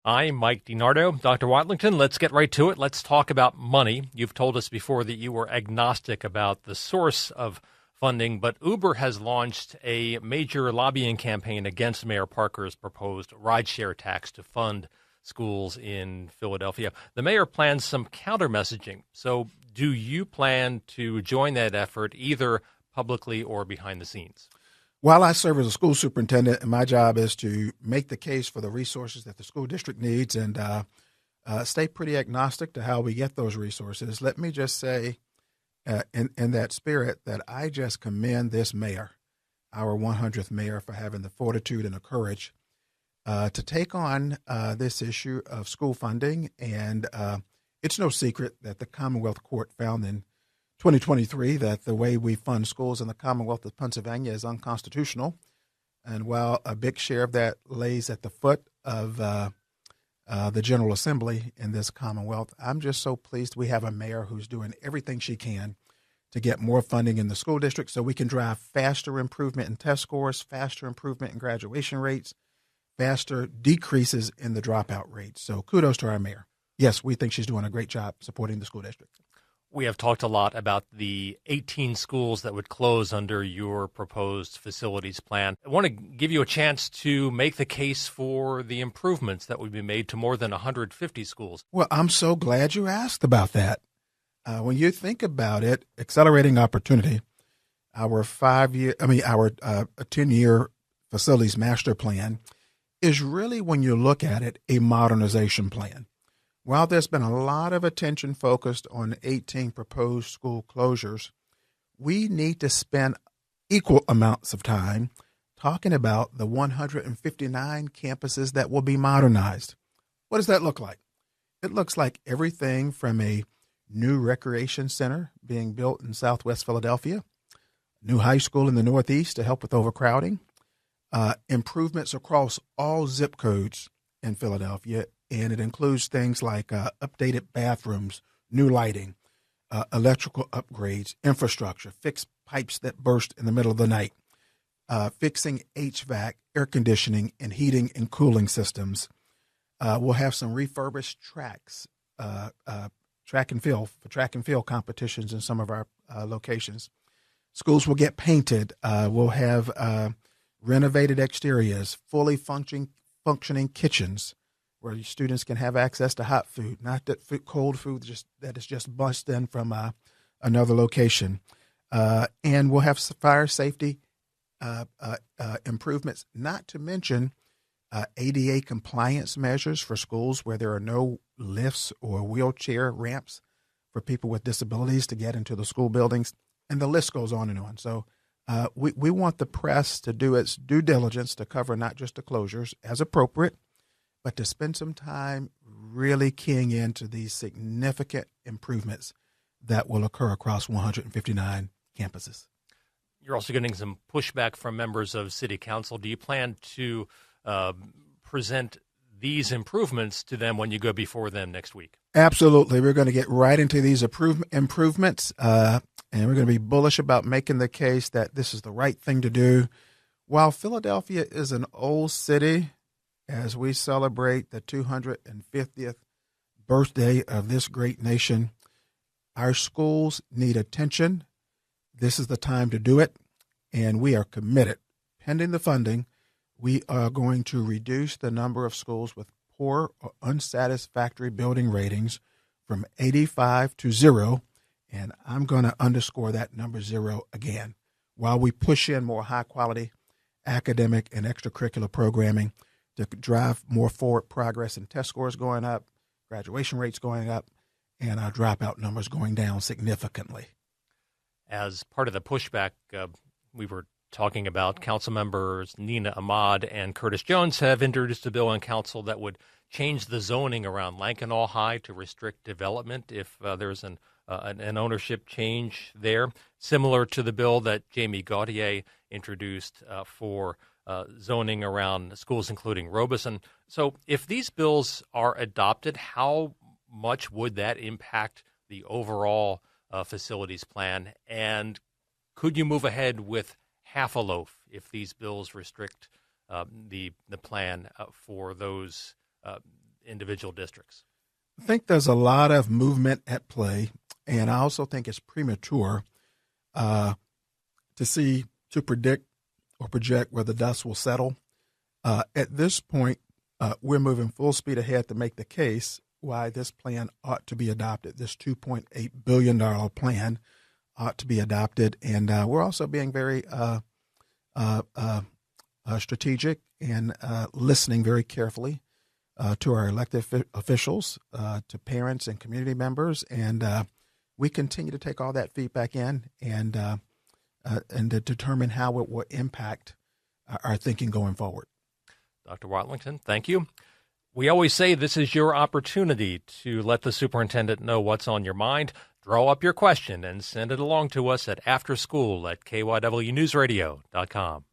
I'm Mike DeNardo. Dr. Watlington, let's get right to it. Let's talk about money. You've told us before that you were agnostic about the source of funding, but Uber has launched a major lobbying campaign against Mayor Parker's proposed rideshare tax to fund schools in Philadelphia. The mayor plans some counter messaging. So do you plan to join that effort either publicly or behind the scenes? While I serve as a school superintendent, and my job is to make the case for the resources that the school district needs and stay pretty agnostic to how we get those resources, let me just say in that spirit that I just commend this mayor, our 100th mayor, for having the fortitude and the courage to take on this issue of school funding. And it's no secret that the Commonwealth Court found in 2023 that the way we fund schools in the Commonwealth of Pennsylvania is unconstitutional. And while a big share of that lays at the foot of the General Assembly in this Commonwealth, I'm just so pleased we have a mayor who's doing everything she can to get more funding in the school district so we can drive faster improvement in test scores, faster improvement in graduation rates, faster decreases in the dropout rates. So kudos to our mayor. Yes, we think she's doing a great job supporting the school district. We have talked a lot about the 18 schools that would close under your proposed facilities plan. I want to give you a chance to make the case for the improvements that would be made to more than 150 schools. Well, I'm so glad you asked about that. When you think about it, accelerating opportunity, our 10-year facilities master plan is really, when you look at it, a modernization plan. While there's been a lot of attention focused on 18 proposed school closures, we need to spend equal amounts of time talking about the 159 campuses that will be modernized. What does that look like? It looks like everything from a new recreation center being built in Southwest Philadelphia, new high school in the Northeast to help with overcrowding, improvements across all zip codes in Philadelphia. And it includes things like updated bathrooms, new lighting, electrical upgrades, infrastructure, fixed pipes that burst in the middle of the night, fixing HVAC, air conditioning, and heating and cooling systems. We'll have some refurbished tracks, track and field competitions in some of our locations. Schools will get painted. We'll have renovated exteriors, fully functioning kitchens, where students can have access to hot food, not that cold food that is just bussed in from another location. And we'll have fire safety improvements, not to mention ADA compliance measures for schools where there are no lifts or wheelchair ramps for people with disabilities to get into the school buildings. And the list goes on and on. So we want the press to do its due diligence to cover not just the closures as appropriate, but to spend some time really keying into these significant improvements that will occur across 159 campuses. You're also getting some pushback from members of City Council. Do you plan to present these improvements to them when you go before them next week? Absolutely. We're going to get right into these improvements, and we're going to be bullish about making the case that this is the right thing to do. While Philadelphia is an old city, as we celebrate the 250th birthday of this great nation, our schools need attention. This is the time to do it, and we are committed. Pending the funding, we are going to reduce the number of schools with poor or unsatisfactory building ratings from 85 to 0, and I'm going to underscore that number 0 again, while we push in more high-quality academic and extracurricular programming to drive more forward progress in test scores going up, graduation rates going up, and our dropout numbers going down significantly. As part of the pushback we were talking about, council members Nina Ahmad and Curtis Jones have introduced a bill in council that would change the zoning around Lankenau High to restrict development if there's an ownership change there, similar to the bill that Jamie Gaudier introduced for zoning around schools, including Robeson. So if these bills are adopted, how much would that impact the overall facilities plan? And could you move ahead with half a loaf if these bills restrict the plan for those individual districts? I think there's a lot of movement at play, and I also think it's premature to predict or project where the dust will settle. At this point, we're moving full speed ahead to make the case why this plan ought to be adopted. This $2.8 billion plan ought to be adopted, and we're also being very strategic and listening very carefully to our elected officials, to parents and community members, and we continue to take all that feedback in and to determine how it will impact our thinking going forward. Dr. Watlington, thank you. We always say this is your opportunity to let the superintendent know what's on your mind. Draw up your question and send it along to us at afterschool@kywnewsradio.com.